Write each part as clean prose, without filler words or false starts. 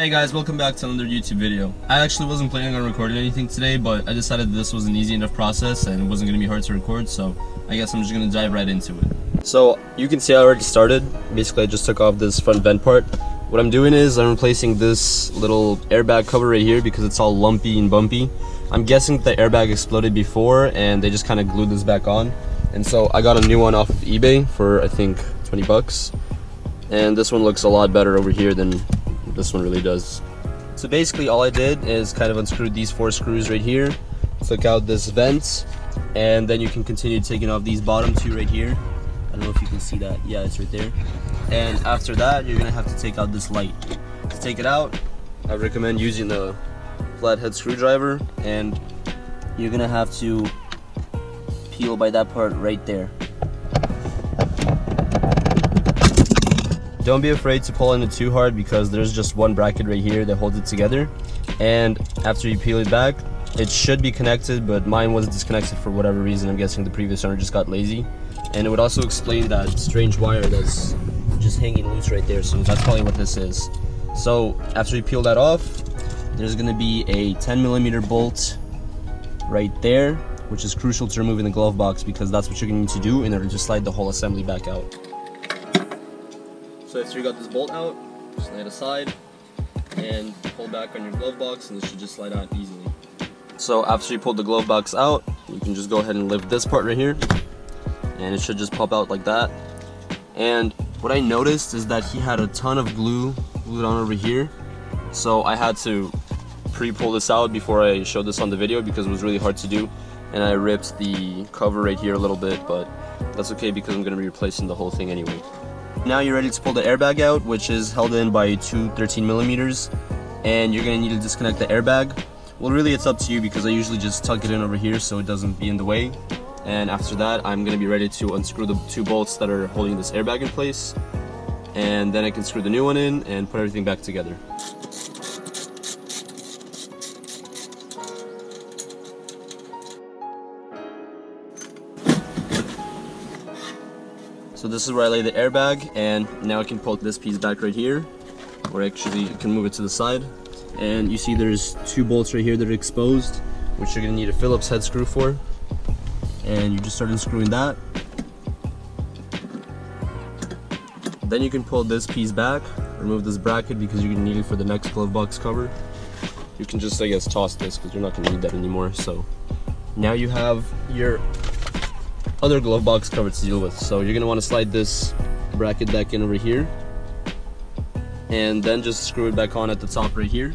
Hey guys, welcome back to another YouTube video. I actually wasn't planning on recording anything today, but I decided this was an easy enough process and it wasn't going to be hard to record, so I guess I'm just going to dive right into it. So you can see I already started. Basically I just took off this front vent part. What I'm doing is I'm replacing this little airbag cover right here because it's all lumpy and bumpy. I'm guessing the airbag exploded before and they just kind of glued this back on. And so I got a new one off of eBay for I think 20 bucks. And this one looks a lot better over here than this one really does. So basically all I did is kind of unscrewed these 4 screws right here, took out this vent, and then you can continue taking off these bottom 2 right here. I don't know if you can see that. Yeah, it's right there. And after that you're gonna have to take out this light. To take it out, I recommend using a flathead screwdriver, and you're gonna have to peel by that part right there. Don't be afraid to pull on it too hard because there's just one bracket right here that holds it together, and after you peel it back it should be connected, but mine was disconnected for whatever reason. I'm guessing the previous owner just got lazy, and it would also explain that strange wire that's just hanging loose right there, so that's probably what this is. So after you peel that off, there's going to be a 10mm bolt right there, which is crucial to remove in the glove box because that's what you're going to need to do in order to slide the whole assembly back out. So after you got this bolt out, just lay it aside and pull back on your glove box, and this should just slide out easily. So after you pull the glove box out, you can just go ahead and lift this part right here, and it should just pop out like that. And what I noticed is that he had a ton of glue glued on over here, so I had to pre-pull this out before I showed this on the video because it was really hard to do, and I ripped the cover right here a little bit, but that's okay because I'm going to be replacing the whole thing anyway. Now you're ready to pull the airbag out, which is held in by 2 13mm, and you're going to need to disconnect the airbag. Well, really it's up to you because I usually just tuck it in over here so it doesn't be in the way. And after that I'm going to be ready to unscrew the 2 bolts that are holding this airbag in place, and then I can screw the new one in and put everything back together. So this is where I lay the airbag, and now I can pull this piece back right here, or actually you can move it to the side. And you see there's 2 bolts right here that are exposed, which you're going to need a Phillips head screw for. And you just start unscrewing that. Then you can pull this piece back, remove this bracket because you're going to need it for the next glove box cover. You can just, I guess, toss this because you're not going to need that anymore. So now you have your other glove box cover to deal with. So you're going to want to slide this bracket back in over here, and then just screw it back on at the top right here.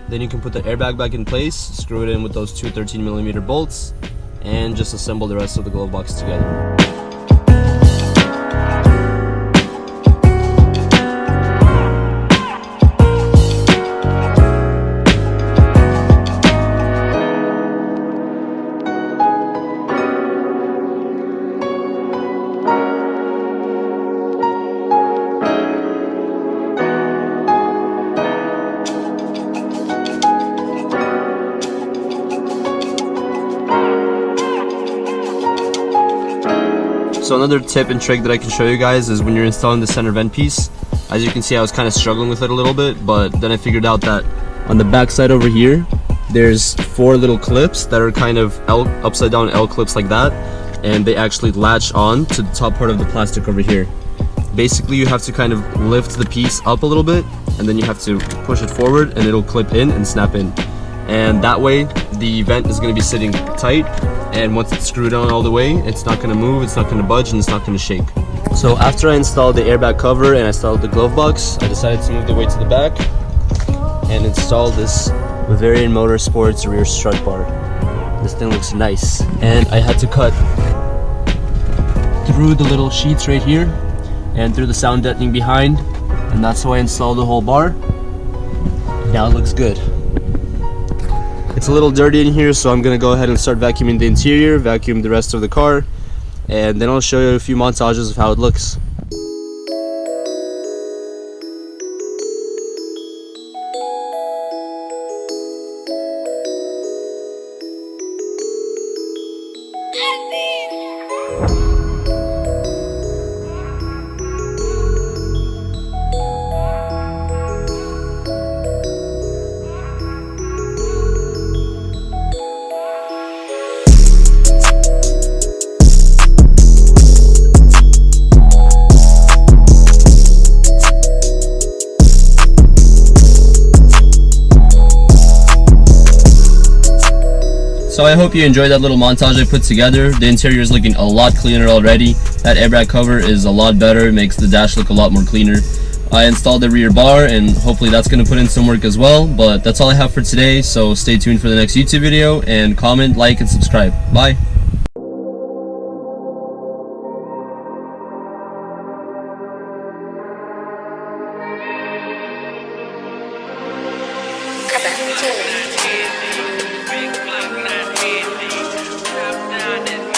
Then you can put the airbag back in place, screw it in with those 2 13mm bolts, and just assemble the rest of the glove box together. So another tip and trick that I can show you guys is when you're installing the center vent piece. As you can see, I was kind of struggling with it a little bit, but then I figured out that on the back side over here there's 4 little clips that are kind of upside down L clips like that, and they actually latch on to the top part of the plastic over here. Basically you have to kind of lift the piece up a little bit, and then you have to push it forward and it'll clip in and snap in, and that way the vent is going to be sitting tight, and once it's screwed on all the way, it's not going to move, it's not going to budge, and it's not going to shake. So after I installed the airbag cover and I installed the glove box, I decided to move the weight to the back and install this Bavarian Motorsports rear strut bar. This thing looks nice, and I had to cut through the little sheets right here and through the sound deadening behind, and that's how I installed the whole bar. Now it looks good. It's a little dirty in here, so I'm gonna go ahead and start vacuuming the interior, vacuum the rest of the car, and then I'll show you a few montages of how it looks. So I hope you enjoyed that little montage I put together. The interior is looking a lot cleaner already. That airbag cover is a lot better. It makes the dash look a lot more cleaner. I installed the rear bar, and hopefully that's going to put in some work as well. But that's all I have for today, so stay tuned for the next YouTube video, and comment, like, and subscribe. Bye! Big block, not easy. Top down and